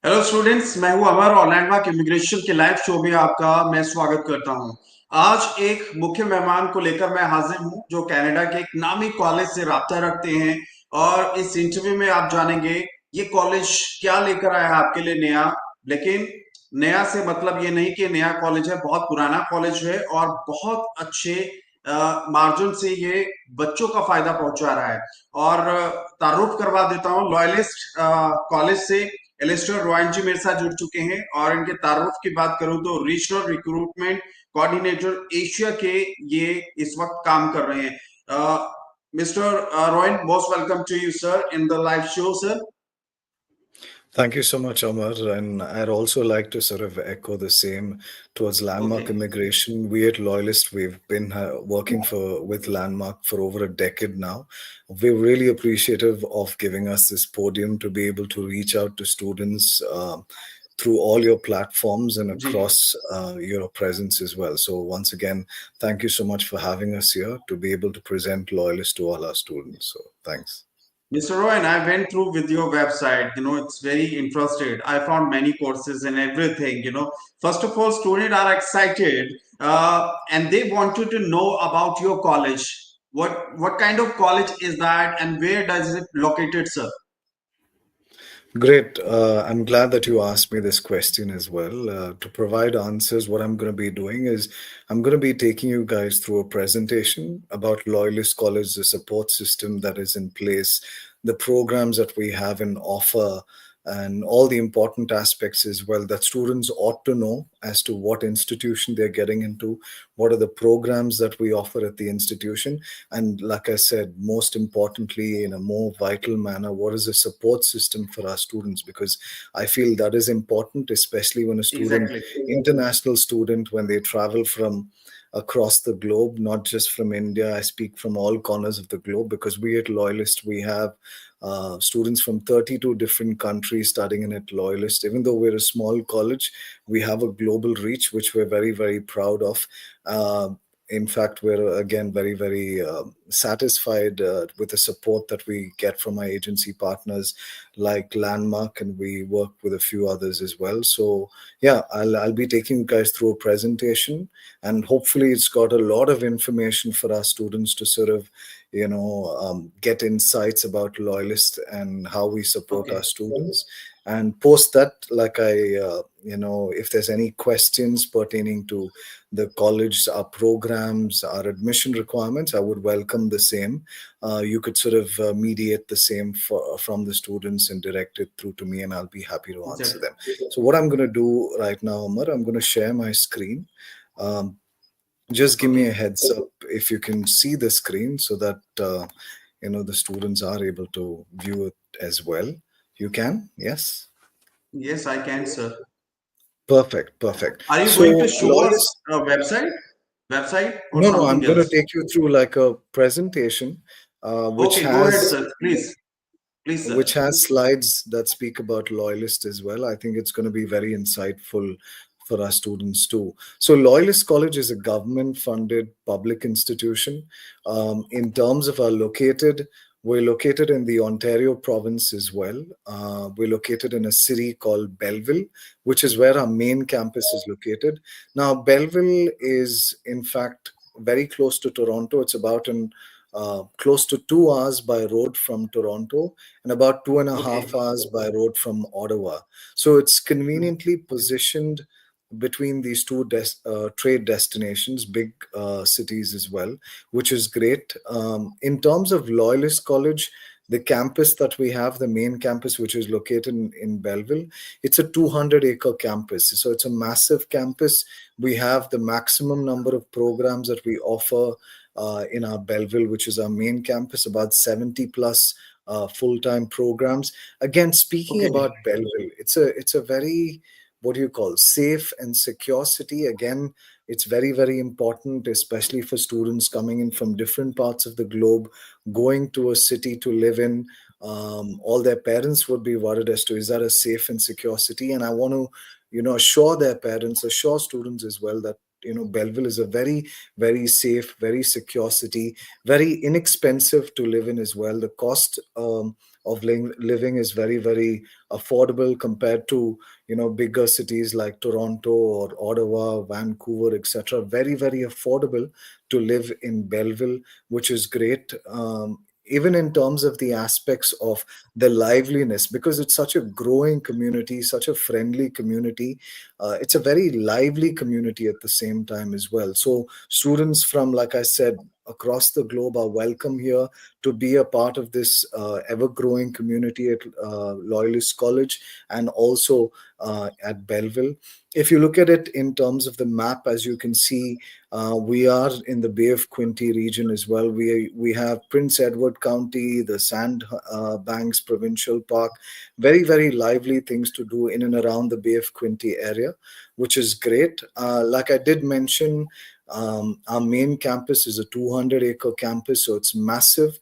Hello students, मैं हूं अमर और लैंडमार्क इमिग्रेशन के लाइव शो में आपका मैं स्वागत करता हूं। आज एक मुख्य मेहमान को लेकर मैं हाजिर हूं जो कनाडा के एक नामी कॉलेज से राब्ता रखते हैं। और इस इंटरव्यू में आप जानेंगे ये कॉलेज क्या लेकर आया है आपके लिए नया। लेकिन नया से मतलब ये नहीं कि नया कॉलेज है, बहुत पुराना कॉलेज है और बहुत अच्छे मार्जिन से ये बच्चों का फायदा पहुंचा रहा है। और तारुफ करवा देता हूँ लॉयलिस्ट कॉलेज से। एलिस्टर रॉयन जी मेरे साथ जुड़ चुके हैं और इनके तारुफ की बात करूं तो रीजनल रिक्रूटमेंट कोऑर्डिनेटर एशिया के ये इस वक्त काम कर रहे हैं। Mister Royan, most welcome to you sir in the live show sir. Thank you so much, Amar. And I'd also like to sort of echo the same towards okay. Landmark Immigration. We at Loyalist, we've been working for with Landmark for over a decade now. We're really appreciative of giving us this podium to be able to reach out to students through all your platforms and जी। across your presence as well. So once again, thank you so much for having us here to be able to present Loyalist to all our students. So thanks. Mr. Rowan, I went through with your website. It's very interested. I found many courses and everything. First of all, students are excited and they wanted to know about your college. What kind of college is that and where does it located, sir? Great. I'm glad that you asked me this question as well. To provide answers, what I'm going to be doing is I'm going to be taking you guys through a presentation about Loyalist College, the support system that is in place, the programs that we have in offer, and all the important aspects as well that students ought to know as to what institution they're getting into, what are the programs that we offer at the institution, and like I said, most importantly, in a more vital manner, what is the support system for our students? Because I feel that is important, especially when a student, Exactly. international student, when they travel from across the globe, not just from India. I speak from all corners of the globe because we at Loyalist, we have students from 32 different countries studying in at Loyalist. Even though we're a small college, we have a global reach, which we're very, very proud of. Uh, in fact, we're again very, very satisfied with the support that we get from our agency partners like Landmark, and we work with a few others as well. So, yeah, I'll be taking you guys through a presentation, and hopefully, it's got a lot of information for our students to sort of get insights about Loyalist and how we support our Okay. students. And post that, like if there's any questions pertaining to the college, our programs, our admission requirements, I would welcome the same. You could sort of mediate the same from the students and direct it through to me, and I'll be happy to answer Exactly. them. So, what I'm going to do right now, Amar, I'm going to share my screen. Um, just give me a Okay. heads up if you can see the screen so that the students are able to view it as well. You can, yes. Yes, I can, sir. Perfect, perfect. Are you So going to show us Loyalist, a website or no, no, I'm something going to else? take you through like a presentation, which Okay, go ahead, has sir. Please. Please, sir. slides that speak about Loyalist as well. I think it's going to be very insightful for our students too. So, Loyalist College is a government funded public institution. In terms of we're located in the Ontario province as well. We're located in a city called Belleville, which is where our main campus is located. Now, Belleville is, in fact, very close to Toronto. It's about an close to 2 hours by road from Toronto and about two and a half Okay. hours by road from Ottawa. So it's conveniently positioned between these two trade destinations, big cities as well, which is great. In terms of Loyalist College, the campus that we have, the main campus, which is located in Belleville, it's a 200-acre campus. So it's a massive campus. We have the maximum number of programs that we offer in our Belleville, which is our main campus, about 70 plus full-time programs. Again, speaking Okay. about Belleville, it's a very, what do you call, safe and secure city. Again, it's very, very important, especially for students coming in from different parts of the globe, going to a city to live in. All their parents would be worried as to, is that a safe and secure city? And I want to, assure their parents, assure students as well that Belleville is a very, very safe, very secure city, very inexpensive to live in as well. The cost of living is very, very affordable compared to, bigger cities like Toronto or Ottawa, Vancouver, etc. Very, very affordable to live in Belleville, which is great. Even in terms of the aspects of the liveliness, because it's such a growing community, such a friendly community. It's a very lively community at the same time as well. So students from, like I said, across the globe are welcome here to be a part of this ever-growing community at Loyalist College, and also at Belleville. If you look at it in terms of the map, as you can see, we are in the Bay of Quinte region as well. We have Prince Edward County, the Sand Banks Provincial Park, very, very lively things to do in and around the Bay of Quinte area, which is great. Like I did mention, our main campus is a 200-acre campus, so it's massive.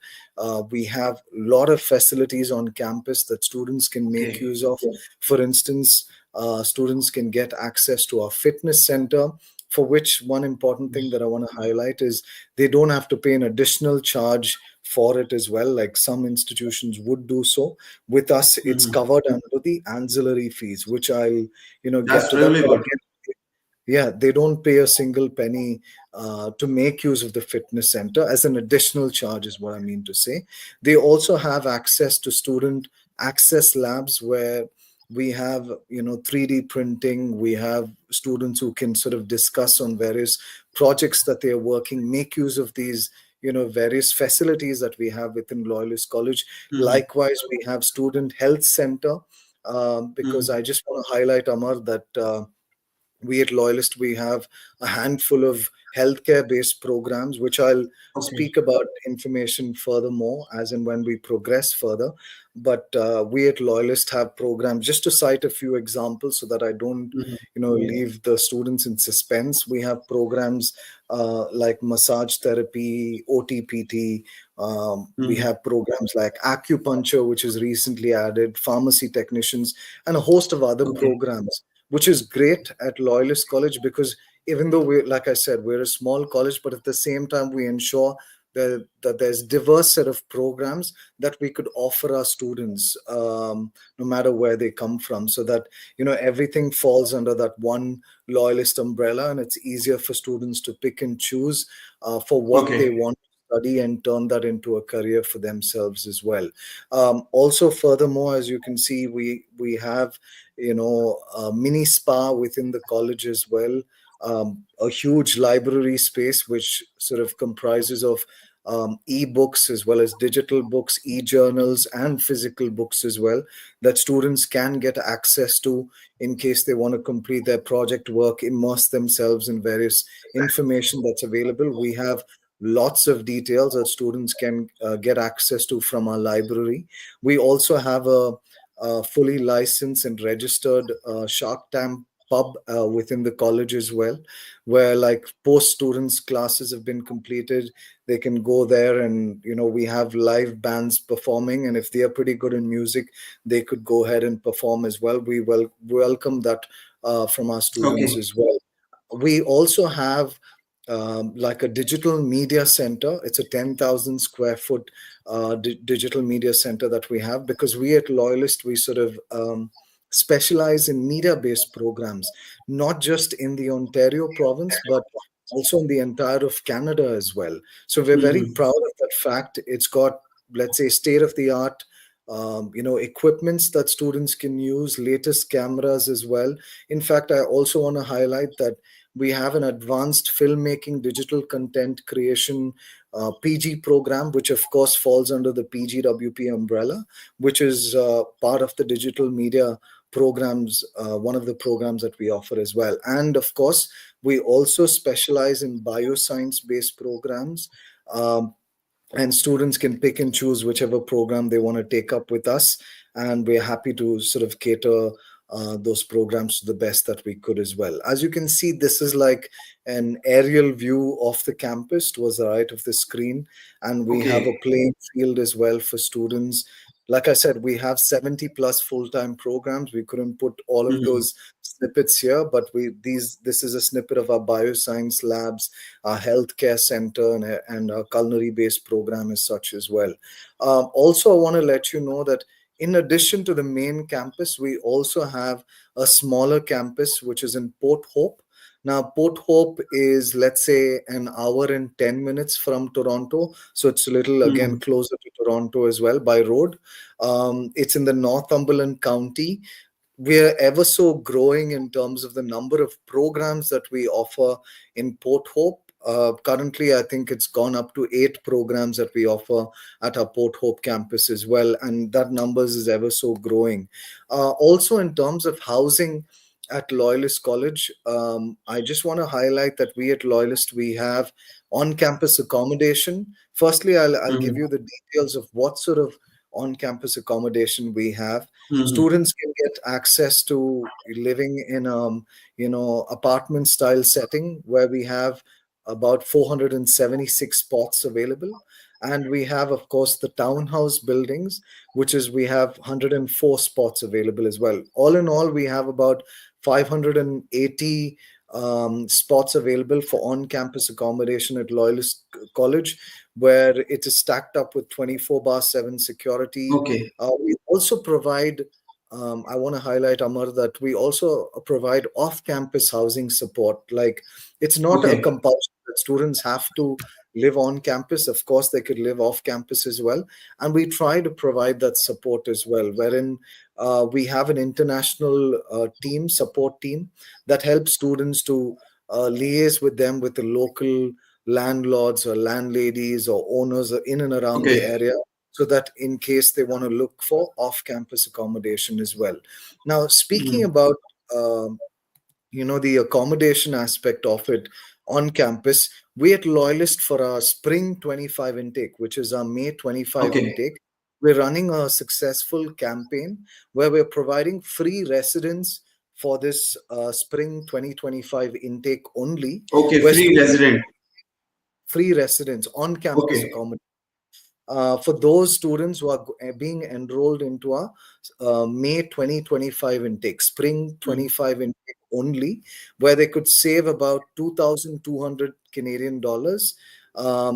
We have a lot of facilities on campus that students can make Okay. use of. For instance, students can get access to our fitness center, for which one important thing that I want to highlight is they don't have to pay an additional charge for it as well, like some institutions would do so. With us, it's Mhm. covered under the ancillary fees, which I'll, get That's to that. really But good. again, yeah, they don't pay a single penny to make use of the fitness center as an additional charge, is what I mean to say. They also have access to student access labs where we have, 3D printing. We have students who can sort of discuss on various projects that they are working, make use of these, various facilities that we have within Loyalist College. Mhm. Likewise, we have student health center, because Mhm. I just want to highlight, Amar, that we at Loyalist, we have a handful of healthcare based programs, which I'll Okay. speak about information furthermore as and when we progress further. But we at Loyalist have programs, just to cite a few examples so that I don't, Mhm. leave the students in suspense. We have programs like massage therapy, OTPT. We Mhm. have programs like acupuncture, which is recently added, pharmacy technicians, and a host of other Okay. programs, which is great at Loyalist College, because even though we, like I said, we're a small college, but at the same time we ensure that there's diverse set of programs that we could offer our students, no matter where they come from, so that everything falls under that one Loyalist umbrella, and it's easier for students to pick and choose for what they Okay. want to study and turn that into a career for themselves as well. Also, furthermore, as you can see, we have a mini spa within the college as well, a huge library space which sort of comprises of e-books as well as digital books, e-journals, and physical books as well, that students can get access to in case they want to complete their project work, immerse themselves in various information that's available. We have lots of details that students can get access to from our library. We also have a fully licensed and registered Shark Tank pub within the college as well, where like post students classes have been completed, they can go there, and we have live bands performing, and if they are pretty good in music, they could go ahead and perform as well. We welcome that from our students Okay. as well. We also have like a digital media center. It's a 10,000 square foot digital media center that we have, because we at Loyalist, we sort of specialize in media based programs, not just in the Ontario province, but also in the entire of Canada as well. So we're very Mhm. proud of that fact. It's got, let's say, state of the art equipments that students can use, latest cameras as well. In fact, I also want to highlight that we have an advanced filmmaking digital content creation PG program, which of course falls under the PGWP umbrella, which is part of the digital media programs, one of the programs that we offer as well. And of course, we also specialize in bioscience based programs. And students can pick and choose whichever program they want to take up with us, and we're happy to sort of cater those programs to the best that we could as well. As you can see, this is like an aerial view of the campus towards the right of the screen, and we have a Okay. playing field as well for students. Like I said, we have 70 plus full-time programs. We couldn't put all of Mhm. those snippets here, but this is a snippet of our bioscience labs, our healthcare center, and our culinary-based program as such as well. Also, I want to let you know that in addition to the main campus, we also have a smaller campus which is in Port Hope. Now, Port Hope is, let's say, an hour and 10 minutes from Toronto. So it's a little, again, Mhm. closer to Toronto as well by road. It's in the Northumberland County. We're ever so growing in terms of the number of programs that we offer in Port Hope. Currently, I think it's gone up to 8 programs that we offer at our Port Hope campus as well, and that numbers is ever so growing. Also, in terms of housing at Loyalist College, I just want to highlight that we at Loyalist we have on-campus accommodation. Firstly, I'll give Mhm. you the details of what sort of on-campus accommodation we have. Mhm. Students can get access to living in apartment style setting where we have about 476 spots available, and we have, of course, the townhouse buildings, which is we have 104 spots available as well. All in all, we have about 580 spots available for on-campus accommodation at Loyalist College, where it is stacked up with 24/7 security. Okay. We also provide, I want to highlight, Amar, that we also provide off campus housing support. Like, it's not a Okay. compulsion that students have to live on campus. Of course, they could live off campus as well. And we try to provide that support as well, wherein we have an international support team that helps students to liaise with them with the local landlords or landladies or owners in and around the Okay. area, so that in case they want to look for off-campus accommodation as well. Now, speaking Mhm. about the accommodation aspect of it on campus, we at Loyalist, for our spring 25 intake, which is our May 25 Okay. intake, we're running a successful campaign where we're providing free residence for this spring 2025 intake only, Okay. where Free students resident. free residence on campus Okay. accommodation for those students who are being enrolled into a May 2025 intake, spring Mhm. 25 intake only, where they could save about 2,200 Canadian dollars.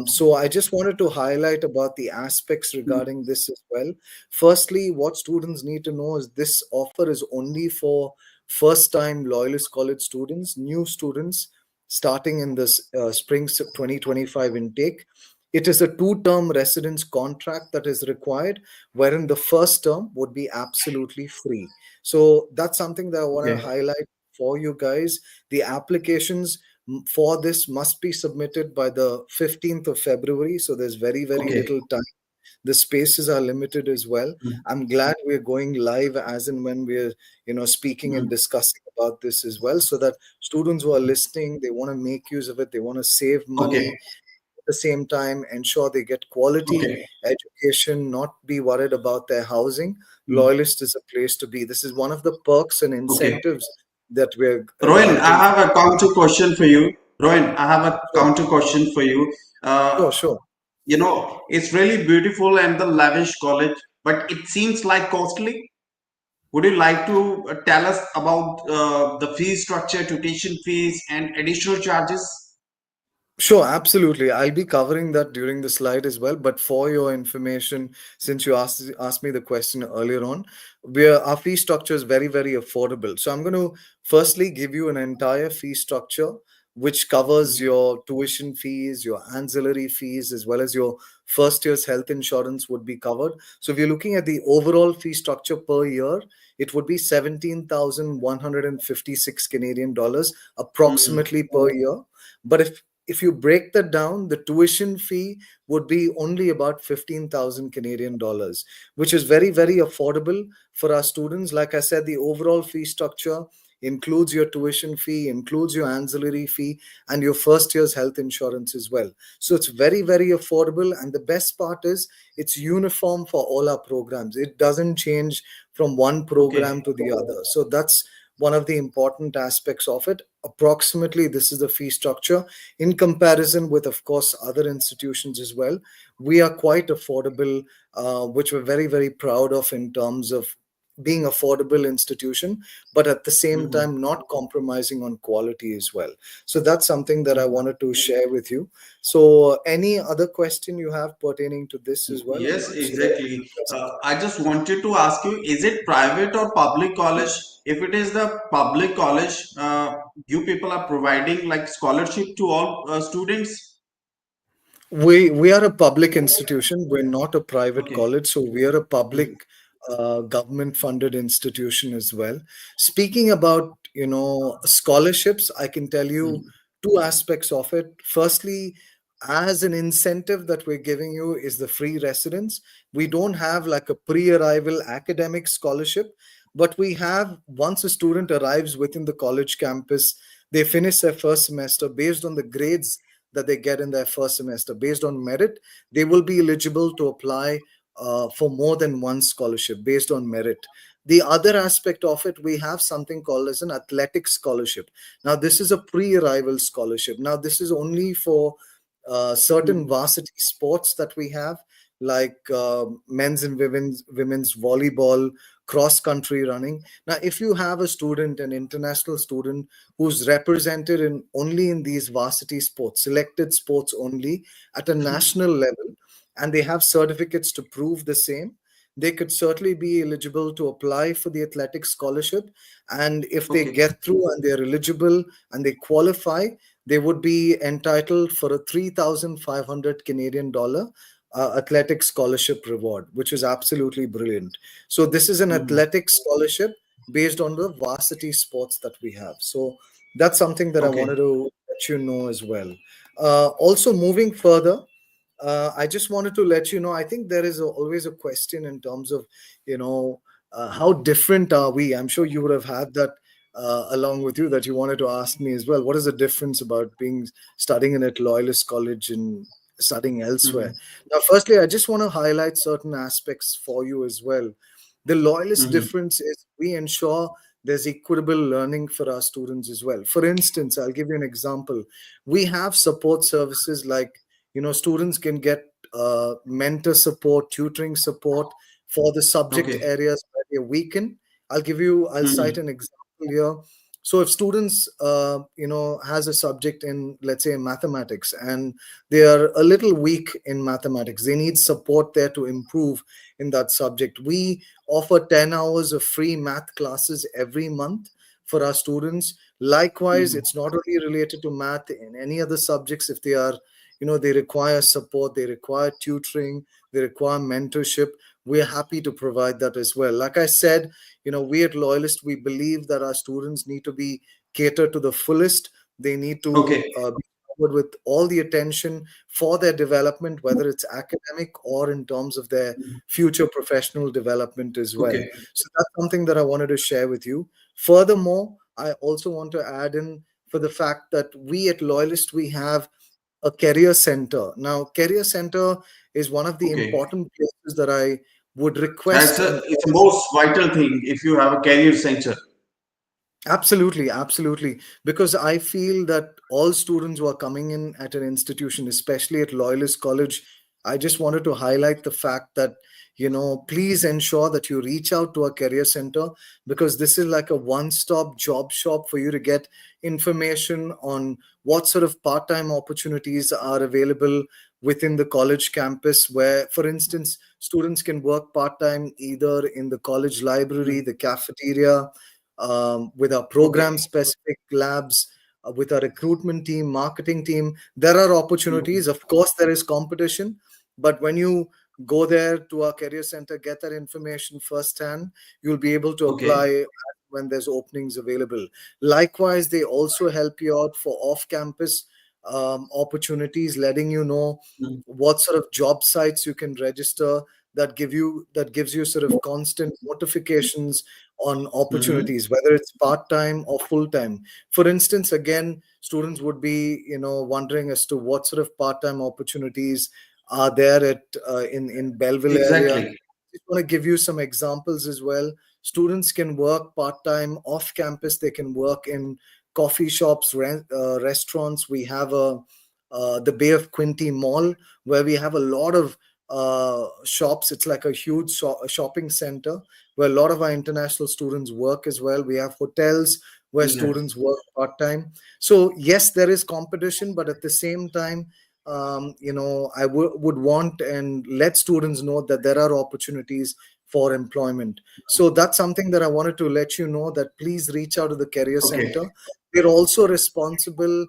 So I just wanted to highlight about the aspects Mhm. regarding this as well. Firstly, what students need to know is this offer is only for first time Loyalist College students, new students starting in this spring 2025 intake. It is a 2 term residence contract that is required, wherein the first term would be absolutely free. So that's something that I want to Okay. highlight for you guys. The applications for this must be submitted by the 15th of February. So there's very, very Okay. little time. The spaces are limited as well. Mhm. I'm glad we're going live as and when we're, speaking and Mhm. discussing about this as well, so that students who are listening, they want to make use of it. They want to save money Okay. at the same time, ensure they get quality Okay. education, not be worried about their housing. Mhm. Loyalist is a place to be. This is one of the perks and Okay. incentives that we're Rohan, I granting. have a counter question for you. Rohan, I have a Sure, counter question for you. Uh, sure, sure. it's really beautiful and the lavish college, but it seems like costly. Would you like to tell us about the fee structure, tuition fees, and additional charges? Sure, absolutely. I'll be covering that during the slide as well. But for your information, since you asked me the question earlier on, our fee structure is very, very affordable. So I'm going to firstly give you an entire fee structure which covers your tuition fees, your ancillary fees, as well as your first year's health insurance would be covered. So if you're looking at the overall fee structure per year, it would be 17,156 Canadian dollars Mhm. approximately per year. But if you break that down, the tuition fee would be only about 15,000 Canadian dollars, which is very, very affordable for our students. Like I said, the overall fee structure includes your tuition fee, includes your ancillary fee, and your first year's health insurance as well. So it's very, very affordable. And the best part is it's uniform for all our programs. It doesn't change from one program Okay. to the other. So that's one of the important aspects of it. Approximately, this is the fee structure in comparison with, of course, other institutions as well. We are quite affordable, which we're very, very proud of in terms of being affordable institution, but at the same Mhm. time not compromising on quality as well. So that's something that I wanted to share with you. So any other question you have pertaining to this as well, Yes, so that I exactly. can address it? I just wanted to ask you, is it private or public college? If it is the public college, you people are providing like scholarship to all students? We are a public institution. We're not a private Okay. college, so we are a Mhm. public government funded institution as well. Speaking about scholarships, I can tell you Mhm. two aspects of it. Firstly, as an incentive that we're giving you is the free residence. We don't have like a pre-arrival academic scholarship, but we have, once a student arrives within the college campus, they finish their first semester based on the grades that they get in their first semester. Based on merit, they will be eligible to apply for more than one scholarship based on merit. The other aspect of it, we have something called as an athletic scholarship. Now, this is a pre arrival scholarship. Now, this is only for certain Mhm. varsity sports that we have, like men's and women's volleyball, cross country running. Now, if you have a student, an international student, who's represented in only in these varsity sports, selected sports only at a national level, and they have certificates to prove the same, they could certainly be eligible to apply for the athletic scholarship. And if they Okay. get through and they're eligible and they qualify, they would be entitled for a 3,500 Canadian dollar athletic scholarship reward, which is absolutely brilliant. So this is an Mhm. athletic scholarship based on the varsity sports that we have. So that's something that I Okay. wanted to let you know as well. Also, moving further, I just wanted to let you know. I think there is always a question in terms of, how different are we? I'm sure you would have had that along with you that you wanted to ask me as well. What is the difference about being studying in at Loyalist College and studying elsewhere? Mhm. Now, firstly, I just want to highlight certain aspects for you as well. The Loyalist Mhm. difference is we ensure there's equitable learning for our students as well. For instance, I'll give you an example. We have support services like, students can get mentor support, tutoring support for the subject Okay. areas where they're weakened. I'll cite Mhm. an example here. So if students has a subject in, let's say, mathematics, and they are a little weak in mathematics, they need support there to improve in that subject. We offer 10 hours of free math classes every month for our students. Likewise, Mhm. it's not only related to math, in any other subjects. If they are, they require support, they require tutoring, they require mentorship, we're happy to provide that as well. Like I said, we at Loyalist, we believe that our students need to be catered to the fullest. They need to Okay. be covered with all the attention for their development, whether it's academic or in terms of their future professional development as well. Okay. So that's something that I wanted to share with you. Furthermore, I also want to add in for the fact that we at Loyalist, we have a career center. Now, career center is one of the Okay. important places that I would That's request a in. it's a most vital thing if you have a career center. Absolutely, absolutely. Because I feel that all students who are coming in at an institution, especially at Loyalist College, I just wanted to highlight the fact that, please ensure that you reach out to a career center, because this is like a one stop job shop for you to get information on what sort of part time opportunities are available within the college campus. Where, for instance, students can work part time either in the college library, Mhm. the cafeteria, with our Okay. program specific labs, with our recruitment team, marketing team. There are Mhm. opportunities. Of course, there is competition, but when you go there to our career center, get that information firsthand, you'll be able to Okay. apply when there's openings available. Likewise, they also help you out for off campus opportunities, letting you know Mhm. what sort of job sites you can register, that gives you sort of constant notifications on Mhm. opportunities, whether it's part-time or full-time. For instance, again, students would be, wondering as to what sort of part-time opportunities are there at in Belleville area. Exactly. Just want to give you some examples as well. Students can work part time off campus. They can work in coffee shops, restaurants. We have the Bay of Quinte Mall, where we have a lot of shops. It's like a huge shopping center where a lot of our international students work as well. We have hotels where Yes. students work part time. So yes, there is competition, but at the same time, I would want and let students know that there are opportunities for employment. So that's something that I wanted to let you know, that please reach out to the career Okay. center. We're also responsible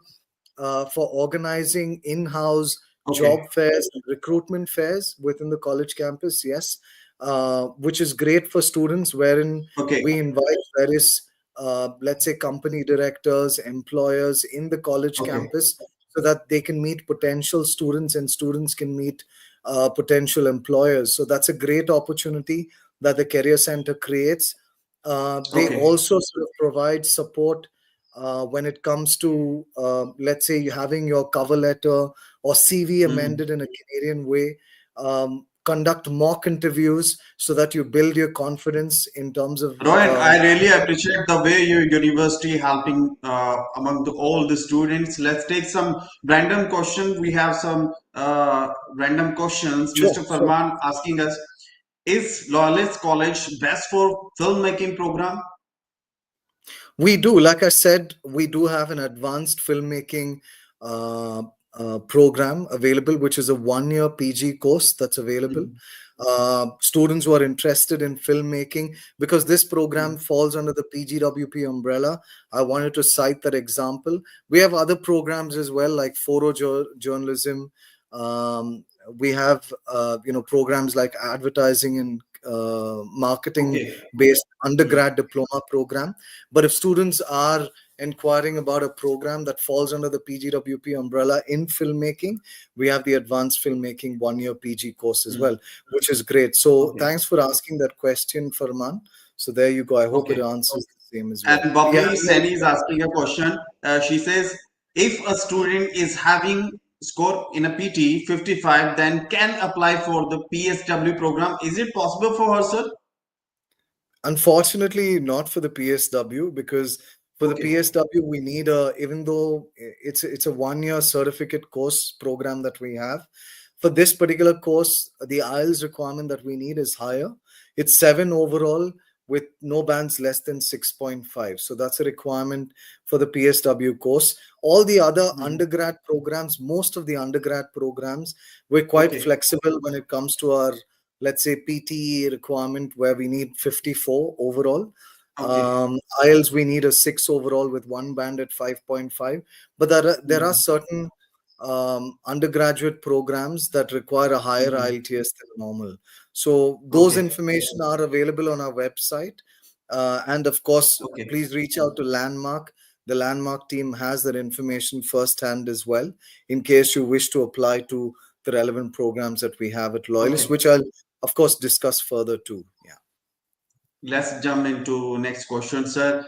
for organizing in-house Okay. job fairs and recruitment fairs within the college campus. Yes, which is great for students, wherein Okay. we invite various, let's say, company directors, employers in the college Okay. campus, so that they can meet potential students and students can meet potential employers. So that's a great opportunity that the career center creates. They Okay. also sort of provide support when it comes to, let's say, you having your cover letter or CV Mhm. amended in a Canadian way. Conduct mock interviews so that you build your confidence in terms of. Rohan, I really appreciate the way your university helping among all the students. Let's take some random questions. We have some random questions. Sure, Mr. sure. Farman asking us, is Loyalist College best for filmmaking program? We do, like I said, we do have an advanced filmmaking uh, program available, which is a 1 year PG course that's available. Mhm. Students who are interested in filmmaking, because this program Mhm. falls under the PGWP umbrella. I wanted to cite that example. We have other programs as well, like journalism. Um, we have, programs like advertising and marketing Okay. based Mhm. undergrad diploma program. But if students are inquiring about a program that falls under the PGWP umbrella in filmmaking, we have the advanced filmmaking 1 year PG course as Mhm. well, which is great. So Okay. thanks for asking that question, Farman. So there you go. I hope it Okay. answers the same as well. And Yeah. Bubbly Sani is asking a question. She says, if a student is having score in a PT 55, then can apply for the PSW program. Is it possible for her, sir? Unfortunately, not for the PSW, because for the Okay. PSW we need a, even though it's a 1 year certificate course program that we have. For this particular course, the IELTS requirement that we need is higher. It's 7 overall with no bands less than 6.5. So that's a requirement for the PSW course. All the other Mhm. undergrad programs, most of the undergrad programs, we're quite Okay. flexible when it comes to our, let's say, PTE requirement, where we need 54 overall. Okay. IELTS, we need a 6 overall with one band at 5.5. But there are Mhm. certain undergraduate programs that require a higher Mhm. IELTS than normal. So those Okay. information are available on our website. And of course, Okay. please reach out to Landmark. The Landmark team has that information firsthand as well, in case you wish to apply to the relevant programs that we have at Loyalist, Okay. which I'll, of course, discuss further too. Yeah, Let's jump into next question, sir.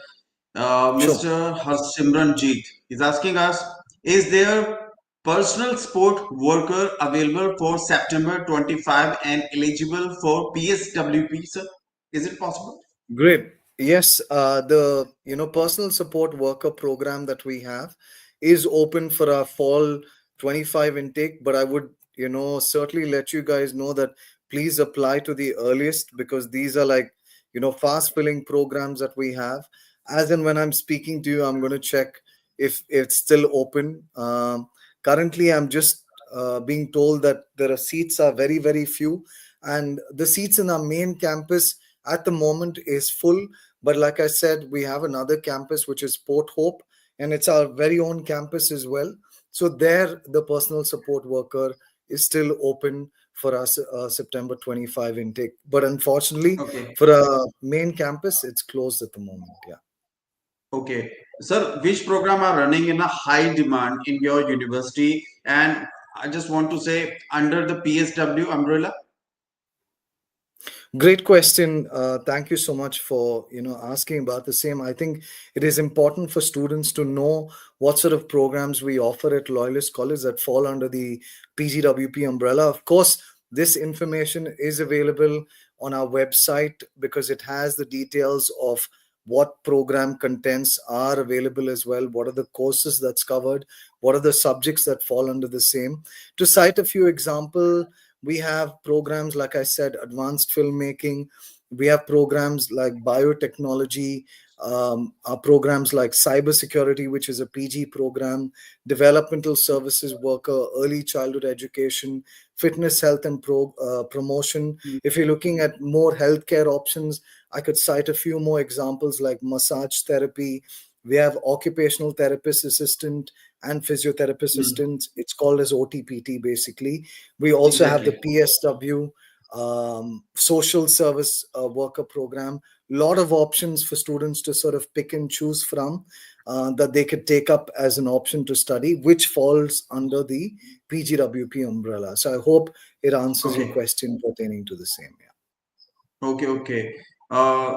sure. Mr. Harsimranjeet is asking us, is there personal support worker available for September 25 and eligible for PSWP, sir? Is it possible? Great. Yes, the personal support worker program that we have is open for our fall 25 intake, but I would certainly let you guys know that please apply to the earliest, because these are like fast filling programs that we have. As and when I'm speaking to you, I'm going to check if it's still open. Currently, I'm just being told that there are seats are very very few, and the seats in our main campus at the moment is full. But like I said, we have another campus which is Port Hope, and it's our very own campus as well. So there the personal support worker is still open for us, September 25 intake. But unfortunately, Okay. for our main campus, it's closed at the moment. Yeah. Okay. Sir, which program are running in a high demand in your university? And I just want to say under the PSW umbrella. Great question. Thank you so much for asking about the same. I think it is important for students to know what sort of programs we offer at Loyalist College that fall under the PGWP umbrella. Of course, this information is available on our website, because it has the details of what program contents are available as well, what are the courses that's covered, what are the subjects that fall under the same. To cite a few example, we have programs like I said, advanced filmmaking. We have programs like biotechnology, programs like cybersecurity, which is a PG program, developmental services worker, early childhood education, fitness, health, and promotion. If you're looking at more healthcare options, I could cite a few more examples like massage therapy. We have occupational therapist assistant and physiotherapist Mm. assistant. It's called as OTPT basically. We also have the Exactly. PSW, social service worker program. Lot of options for students to sort of pick and choose from, that they could take up as an option to study, which falls under the PGWP umbrella. So I hope it answers your Okay. question pertaining to the same. Yeah. Okay. Okay. Uh,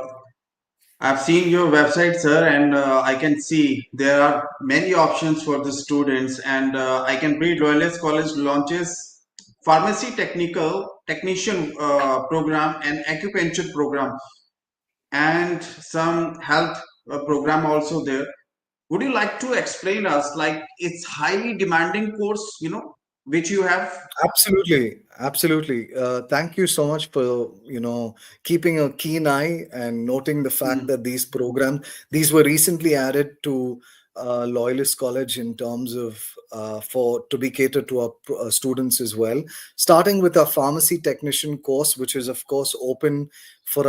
I've seen your website, sir, and I can see there are many options for the students. And I can read Loyalist College launches pharmacy technical technician program and acupuncture program and some health program also there. Would you like to explain us, like it's highly demanding course, which you have? Absolutely, absolutely. Thank you so much for keeping a keen eye and noting the fact Mm, that these were recently added to Loyalist College in terms of for to be catered to our students as well. Starting with our pharmacy technician course, which is of course open for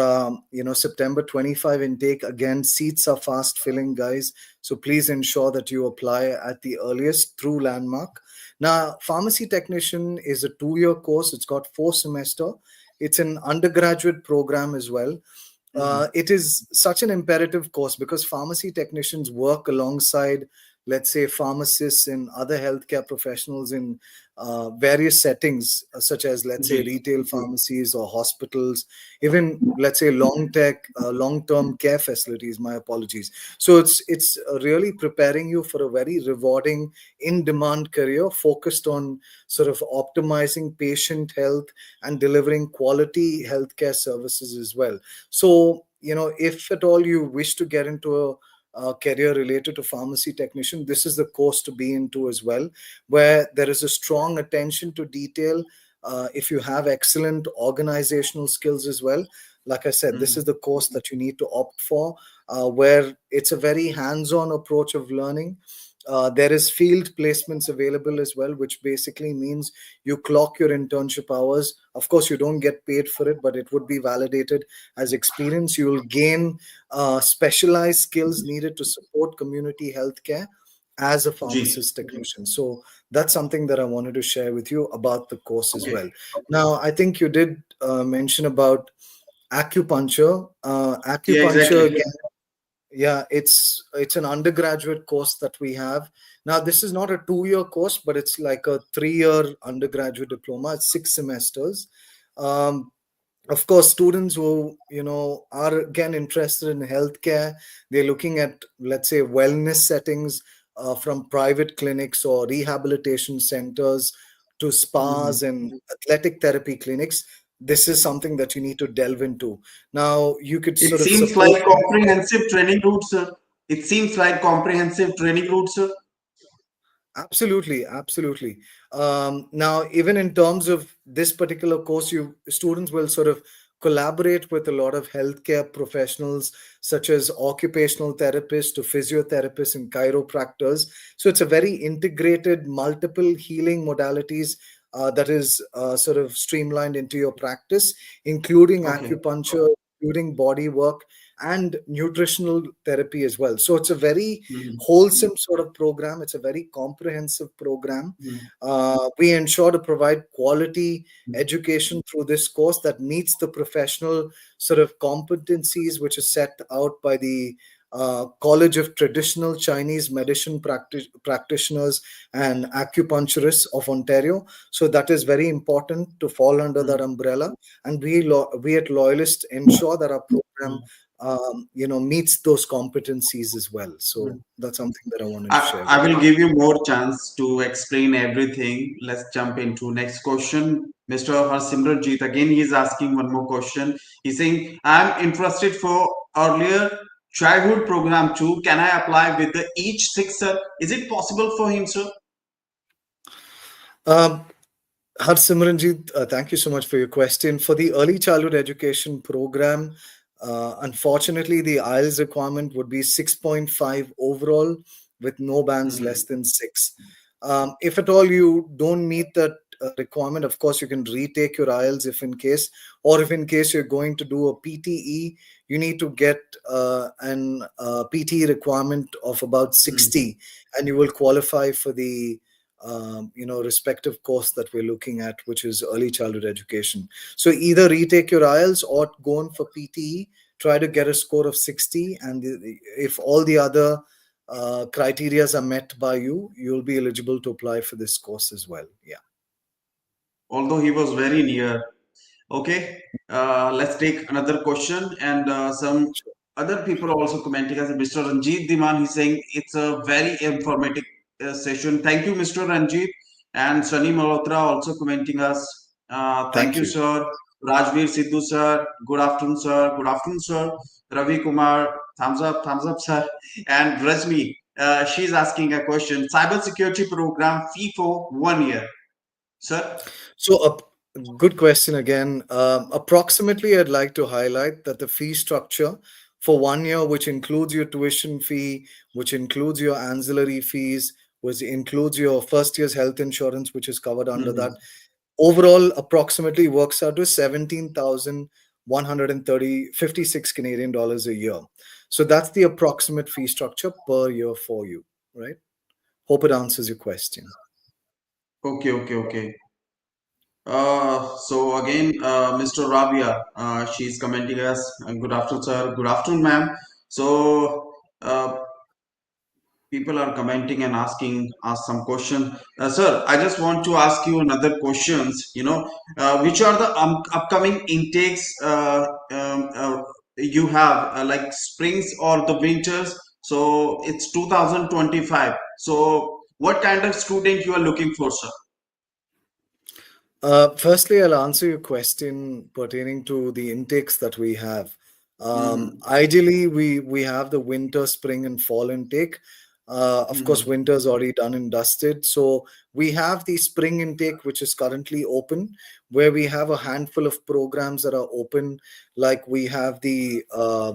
September 25 intake. Again, seats are fast filling, guys. So please ensure that you apply at the earliest through Landmark. Now, pharmacy technician is a 2 year course. It's got 4 semester. It's an undergraduate program as well. mm, It is such an imperative course because pharmacy technicians work alongside, let's say, pharmacists and other healthcare professionals in various settings, such as, let's say, जी, retail pharmacies or hospitals, even, let's say, long-term care facilities. My apologies. So it's really preparing you for a very rewarding, in-demand career focused on sort of optimizing patient health and delivering quality healthcare services as well. So, if at all you wish to get into a career related to pharmacy technician, this is the course to be into as well, where there is a strong attention to detail. If you have excellent organizational skills as well, like I said, this mm, is the course that you need to opt for, where it's a very hands-on approach of learning. There is field placements available as well, which basically means you clock your internship hours. Of course, you don't get paid for it, but it would be validated as experience. You will gain specialized skills needed to support community healthcare as a जी, pharmacist technician. So that's something that I wanted to share with you about the course as okay. well. Now, I think you did mention about acupuncture. Yeah, Acupuncture exactly. again, yeah, it's an undergraduate course that we have. Now, this is not a 2 year course, but it's like a 3 year undergraduate diploma. It's 6 semesters. Um, of course, students who are again interested in healthcare, they're looking at, let's say, wellness settings, from private clinics or rehabilitation centers to Mm. spas and athletic therapy clinics. This is something that you need to delve into. Now, you could It sort of seems support. like comprehensive training route, sir. It seems like comprehensive training route, sir. Absolutely, absolutely. Now, even in terms of this particular course, you students will sort of collaborate with a lot of healthcare professionals, such as occupational therapists to physiotherapists and chiropractors. So it's a very integrated, multiple healing modalities that is sort of streamlined into your practice, including Okay. acupuncture, including body work, and nutritional therapy as well. So it's a very Mm, wholesome sort of program. It's a very comprehensive program. mm, We ensure to provide quality education through this course that meets the professional sort of competencies which is set out by the College of Traditional Chinese Medicine Practitioners and Acupuncturists of Ontario. So that is very important to fall under that mm, umbrella. And we at Loyalist ensure that our program mm, meets those competencies as well. So mm. that's something that I wanted to I, share I with you. will give you more chance to explain everything. Let's jump into next question. Mr. Harsimranjeet, again he is asking one more question. He's saying, I'm interested for earlier childhood program too. Can I apply with the each six, sir? Is it possible for him, sir? Um, Harsimranjit, thank you so much for your question. For the early childhood education program, unfortunately, the IELTS requirement would be 6.5 overall, with no bands Mhm. less than 6. If at all you don't meet that requirement, of course, you can retake your IELTS if in case, or if in case you're going to do a PTE, you need to get an PTE requirement of about Mhm. 60, and you will qualify for the respective course that we're looking at, which is early childhood education. So either retake your IELTS or go on for PTE, try to get a score of 60, and if all the other criterias are met by you, you'll be eligible to apply for this course as well. Yeah. Although he was very near. Okay, let's take another question. And some Sure. other people are also commenting as Mr. Ranjit Diman. He's saying it's a very informative session. Thank you, Mr. Ranjit. And Sunny Malhotra also commenting us. Thank Thank you, you. sir. Rajveer Sidhu, sir. Good afternoon, sir. Good afternoon, sir. Ravi Kumar, thumbs up, sir. And Rajmi, she's asking a question. Cybersecurity program fee for 1 year, sir. So, a good question again. Approximately, I'd like to highlight that the fee structure for 1 year, which includes your tuition fee, which includes your ancillary fees, which includes your first year's health insurance, which is covered under Mhm. that, overall approximately works out to 17,130 56 Canadian dollars a year. So that's the approximate fee structure per year for you, right? Hope it answers your question. Okay, okay, okay. So again, Mr. Rabia, she's commenting us. Good afternoon, sir. Good afternoon, ma'am. So people are commenting and asking us some question. Sir, I just want to ask you another questions. Which are the upcoming intakes you have, like springs or the winters? So it's 2025. So what kind of student you are looking for, sir? Firstly, I'll answer your question pertaining to the intakes that we have. Mm-hmm. Ideally, we have the winter, spring, and fall intake. Of course, Mm-hmm. winter's already done and dusted. So we have the spring intake, which is currently open, where we have a handful of programs that are open. Like we have the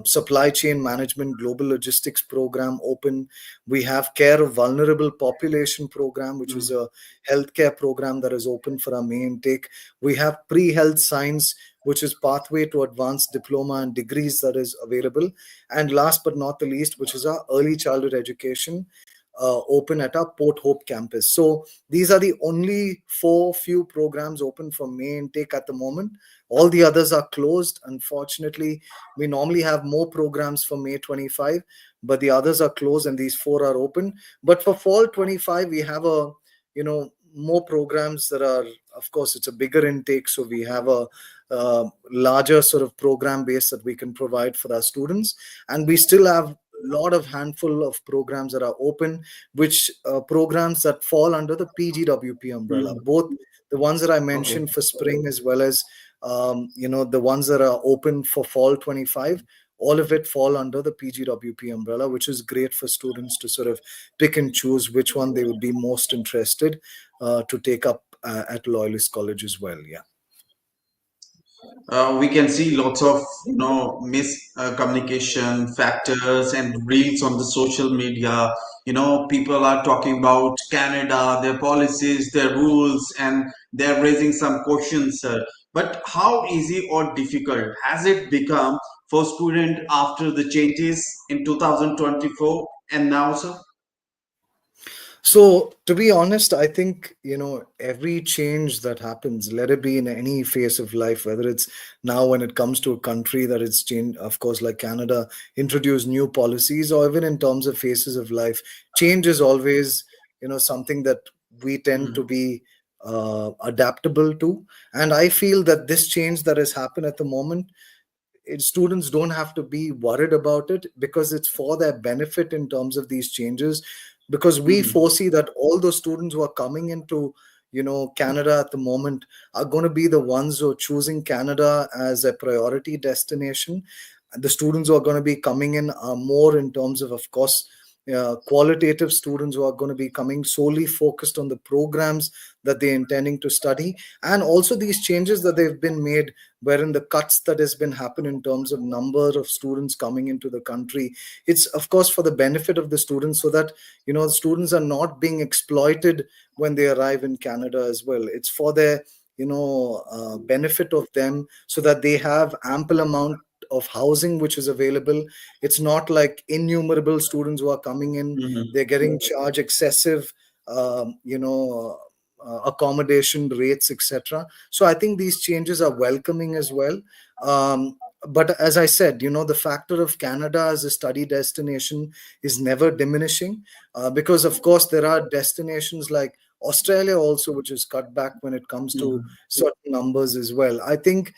supply chain management global logistics program open. We have care of vulnerable population program, which is a healthcare program that is open for our May intake. We have pre-health science, which is pathway to advanced diploma and degrees that is available. And last but not the least, which is our early childhood education open at our Port Hope campus. So these are the only few programs open for May intake at the moment. All the others are closed. Unfortunately, we normally have more programs for May 25, but the others are closed and these four are open. But for fall 25, we have more programs that are, of course, it's a bigger intake, so we have a larger sort of program base that we can provide for our students, and we still have a lot of handful of programs that are open, which programs that fall under the PGWP umbrella, Mm-hmm. both the ones that I Okay. mentioned for spring as well as the ones that are open for fall 25. All of it fall under the PGWP umbrella, which is great for students to sort of pick and choose which one they would be most interested to take up at Loyalist College as well. Yeah. We can see lots of miscommunication factors and reels on the social media. People are talking about Canada, their policies, their rules, and they're raising some questions, sir. But how easy or difficult has it become for student after the changes in 2024 and now, sir? So, to be honest, I think, every change that happens, let it be in any phase of life, whether it's now when it comes to a country that it's changed, of course, like Canada, introduce new policies, or even in terms of phases of life, change is always, something that we tend to Mhm. be adaptable to. And I feel that this change that has happened at the moment, students don't have to be worried about it because it's for their benefit in terms of these changes, because we Mhm. foresee that all those students who are coming into Canada at the moment are going to be the ones who are choosing Canada as a priority destination. The students who are going to be coming in are more in terms of course, qualitative students who are going to be coming solely focused on the programs that they're intending to study, and also these changes that they've been made, wherein the cuts that has been happened in terms of number of students coming into the country, it's of course for the benefit of the students, so that students are not being exploited when they arrive in Canada as well. It's for their benefit of them, so that they have ample amount of housing which is available. It's not like innumerable students who are coming in, Hmm. they're getting charged excessive accommodation rates, etc. So I think these changes are welcoming as well. But as I said, the factor of Canada as a study destination is never diminishing, because of course there are destinations like Australia also, which is cut back when it comes to Hmm. certain numbers as well. I think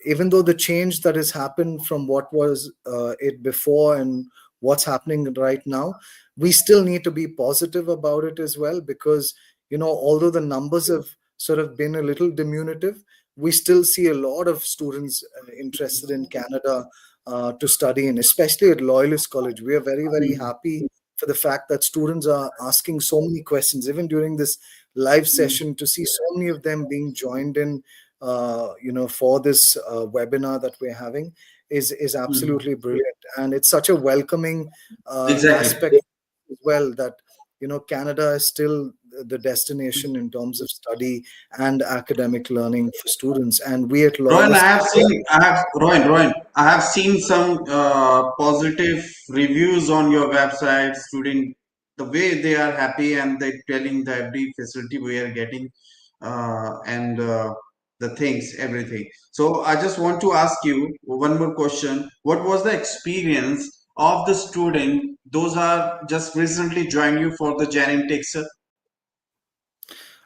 even though the change that has happened from what was it before and what's happening right now, we still need to be positive about it as well, because although the numbers have sort of been a little diminutive, we still see a lot of students interested in Canada to study in, especially at Loyalist College. We are very, very Hmm. happy for the fact that students are asking so many questions, even during this live session, to see so many of them being joined in, for this webinar that we're having is Hmm. absolutely brilliant. And it's such a welcoming Exactly. aspect as well, that Canada is still the destination in terms of study and academic learning for students. And we at Rohan, Loyalist, I have seen some positive reviews on your website. Student, the way they are happy and they telling the every facility we are getting, and the things, everything. So I just want to ask you one more question. What was the experience of the student? Those are just recently joined you for the Jan intake, sir.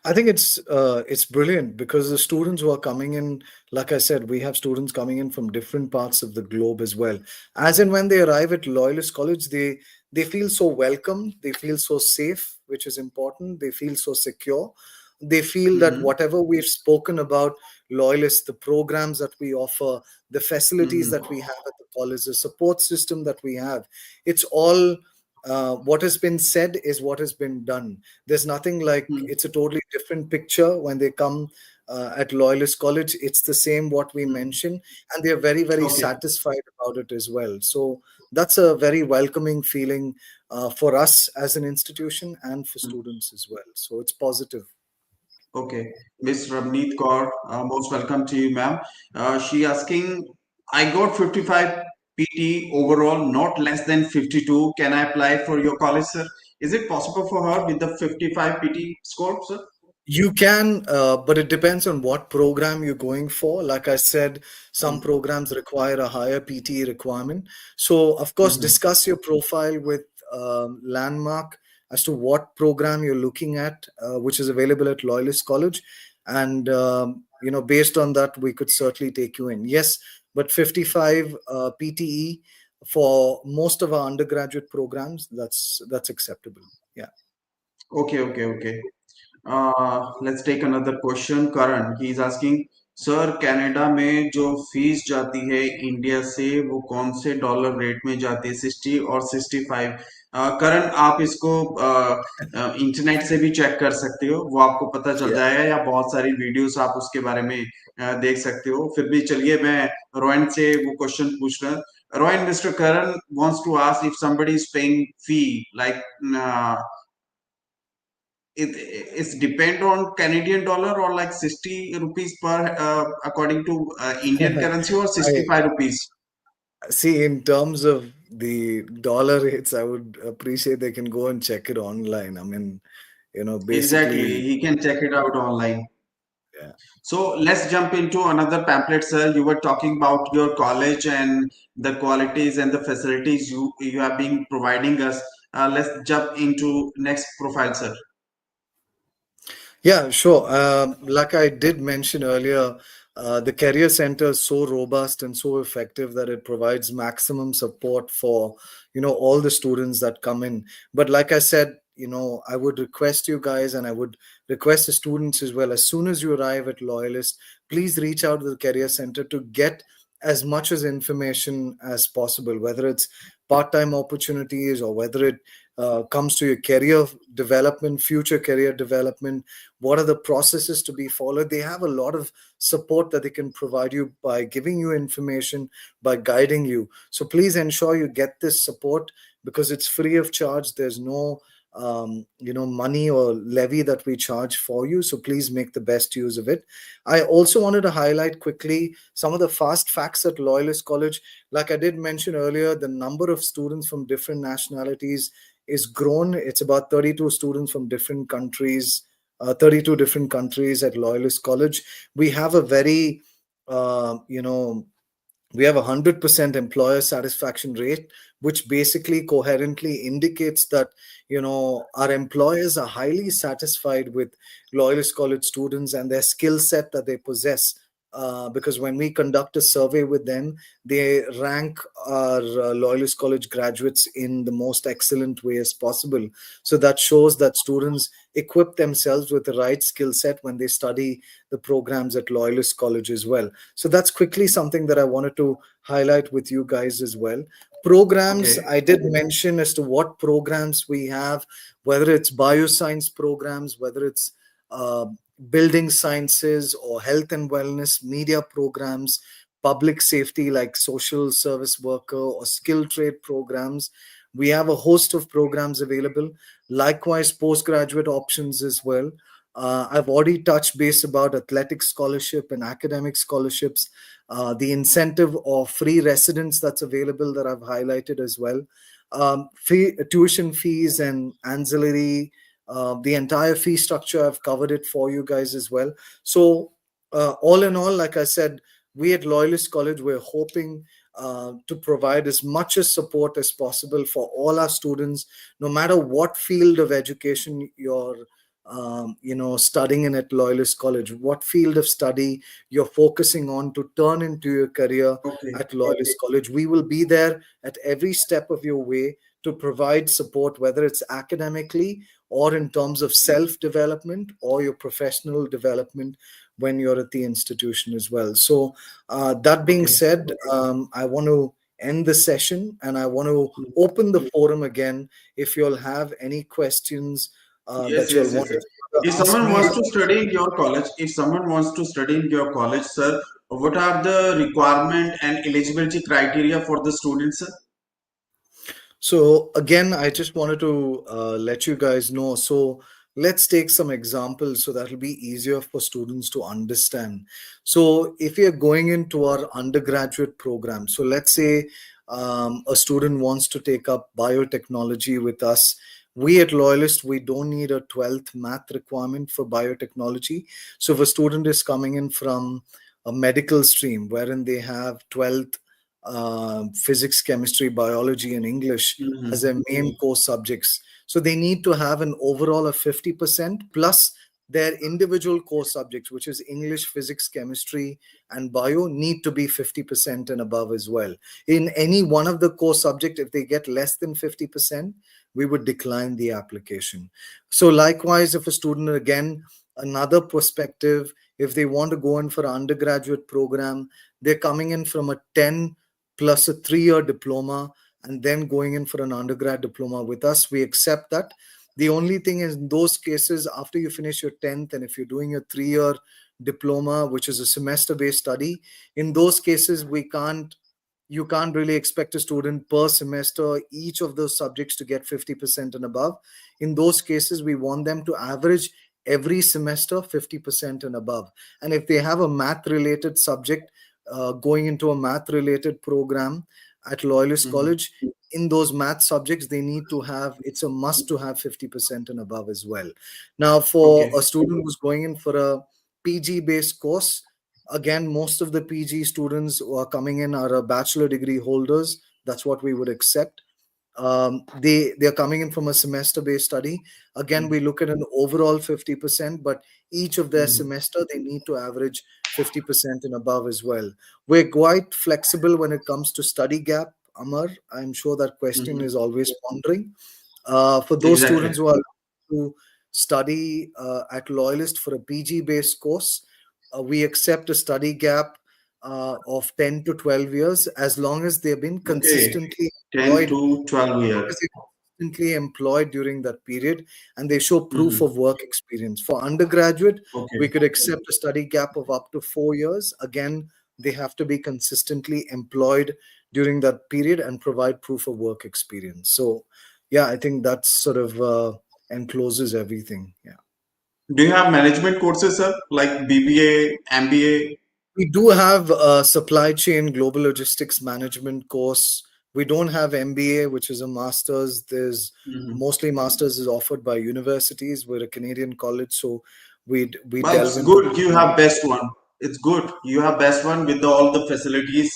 I think it's brilliant, because the students who are coming in, like I said, we have students coming in from different parts of the globe as well. As and when they arrive at Loyalist College, they feel so welcome, they feel so safe, which is important. They feel so secure. They feel that Mm-hmm. whatever we've spoken about Loyalist, the programs that we offer, the facilities that we Mm-hmm. have at the college, the support system that we have, it's all what has been said is what has been done. There's nothing like, it's a totally different picture when they come at Loyalist College. It's the same what we mentioned, and they're very, very Okay. satisfied about it as well. So that's a very welcoming feeling for us as an institution and for students as well. So it's positive. Okay, Miss Ramneet Kaur, most welcome to you, ma'am. She asking, I got 55 PT overall, not less than 52. Can I apply for your college, sir? Is it possible for her with the 55 PT score, sir? You can, but it depends on what program you're going for. Like I said, some programs require a higher PT requirement. So, of course, Mm-hmm. discuss your profile with Landmark as to what program you're looking at, which is available at Loyalist College. And, based on that, we could certainly take you in. Yes, but 55 PTE for most of our undergraduate programs, that's acceptable. Yeah. Okay, okay, okay. Let's take another question. Karan, he is asking, sir Canada में जो fees जाती है India से वो कौन से dollar rate में जाती है 60 और 65? करण, आप इसको इंटरनेट से भी चेक कर सकते हो, वो आपको पता चल Yeah. जाएगा, या बहुत सारी वीडियोस आप उसके बारे में देख सकते हो. फिर भी चलिए मैं रोहन से वो क्वेश्चन पूछ रहा हूँ. Rohan, Mr. Karan wants to ask if somebody is paying fee like it's depend on Canadian dollar or like 60 rupees per according to Indian currency or I 65 rupees. see, in terms of the dollar rates, I would appreciate they can go and check it online. I mean, Exactly, basically, he can check it out online. yeah. So let's jump into another pamphlet, sir. You were talking about your college and the qualities and the facilities you have been providing us. Let's jump into next profile, sir. Yeah, sure. Like I did mention earlier, the Career Center is so robust and so effective that it provides maximum support for, all the students that come in. But like I said, I would request you guys, and I would request the students as well, as soon as you arrive at Loyalist, please reach out to the Career Center to get as much as information as possible, whether it's part-time opportunities or whether it comes to your career development, future career development. What are the processes to be followed? They have a lot of support that they can provide you by giving you information, by guiding you. So please ensure you get this support, because it's free of charge. There's no money or levy that we charge for you. So please make the best use of it. I also wanted to highlight quickly some of the fast facts at Loyalist College. Like I did mention earlier, the number of students from different nationalities is grown. It's about 32 students from different countries, 32 different countries at Loyalist College. We have a very uh, you know we have 100% employer satisfaction rate, which basically coherently indicates that our employers are highly satisfied with Loyalist College students and their skill set that they possess. Because when we conduct a survey with them, they rank our Loyalist College graduates in the most excellent way as possible. So that shows that students equip themselves with the right skill set when they study the programs at Loyalist College as well. So that's quickly something that I wanted to highlight with you guys as well. Programs, Okay. I did mention as to what programs we have, whether it's bioscience programs, whether it's uh, building sciences or health and wellness, media programs, public safety like social service worker or skill trade programs. We have a host of programs available. Likewise, postgraduate options as well. I've already touched base about athletic scholarship and academic scholarships, the incentive of free residence that's available that I've highlighted as well. Tuition fees and ancillary, the entire fee structure, I've covered it for you guys as well. So, all in all, like I said, we at Loyalist College, we're hoping to provide as much as support as possible for all our students, no matter what field of education you're studying in at Loyalist College, what field of study you're focusing on to turn into your career Okay. at Loyalist College. We will be there at every step of your way to provide support, whether it's academically or in terms of self development or your professional development when you're at the institution as well. So, that being Okay. said, I want to end the session and I want to open the forum again. If you'll have any questions Yes, that you'll yes, yes, want yes. to If ask someone me. wants to study in your college, if someone wants to study in your college, sir, what are the requirement and eligibility criteria for the students, sir? So again, I just wanted to let you guys know. So let's take some examples so that'll be easier for students to understand. So if you're going into our undergraduate program, so let's say a student wants to take up biotechnology with us. We at Loyalist, we don't need a 12th math requirement for biotechnology. So if a student is coming in from a medical stream wherein they have 12th physics, chemistry, biology, and English as Mm-hmm. their main core subjects. So they need to have an overall of 50% plus their individual core subjects, which is English, physics, chemistry, and bio, need to be 50% and above as well. In any one of the core subject, if they get less than 50%, we would decline the application. So likewise, if a student, again, another perspective, if they want to go in for an undergraduate program, they're coming in from a 10 plus a 3-year diploma and then going in for an undergrad diploma with us. We accept that. The only thing is, in those cases, after you finish your 10th and if you're doing a 3-year diploma, which is a semester based study, in those cases, you can't really expect a student per semester, each of those subjects to get 50% and above. In those cases, we want them to average every semester 50% and above. And if they have a math related subject, going into a math related program at Loyalist Mm-hmm. College, in those math subjects, they need to have, it's a must to have 50% and above as well. Now, for Okay. a student who's going in for a PG based course, again, most of the PG students who are coming in are bachelor degree holders. That's what we would accept. They're coming in from a semester based study. Again, we look at an overall 50%, but each of their Mm-hmm. semester they need to average 50% and above as well. We're quite flexible when it comes to study gap. Amar, I'm sure that question Mm-hmm. is always pondering. For those Exactly. students who are to study at Loyalist for a PG based course, we accept a study gap of 10 to 12 years as long as they've been Okay. consistently 10 employed to 12 long year. as they're consistently employed during that period and they show proof Hmm. of work experience. For undergraduate, we Okay. could accept a study gap of up to 4 years. Again, they have to be consistently employed during that period and provide proof of work experience. So, yeah, I think that sort of encloses everything. Yeah. Do you have management courses, sir, like BBA, MBA? We do have a supply chain global logistics management course. We don't have MBA, which is a master's. There's Mhm. mostly masters is offered by universities. We're a Canadian college, so we But delve it's into good. You have best one. It's good. You have best one with all the facilities.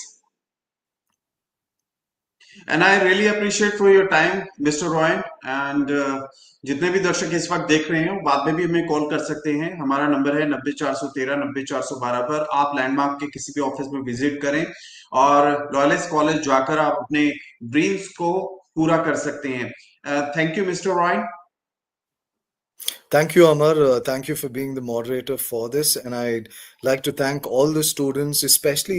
And I really appreciate for your time mister Roy and जितने भी दर्शक इस वक्त देख रहे हैं बाद में भी हमें कॉल कर सकते हैं हमारा नंबर है 90 413 90 412 पर आप लैंडमार्क के किसी भी ऑफिस में विजिट करें और लॉयलिस्ट कॉलेज जाकर आप अपने ड्रीम्स को पूरा कर सकते हैं thank you mister Roy Thank you, Amar. Thank you for being the moderator for this. And I'd like to thank all the students, especially,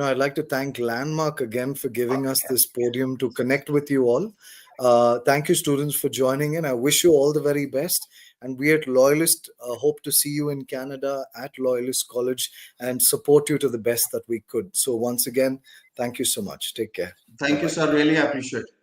I'd like to thank Landmark again for giving us this podium to connect with you all. Thank you, students, for joining in. I wish you all the very best. And we at Loyalist hope to see you in Canada at Loyalist College and support you to the best that we could. So, once again, thank you so much. Take care. Bye thank you bye. Sir really appreciate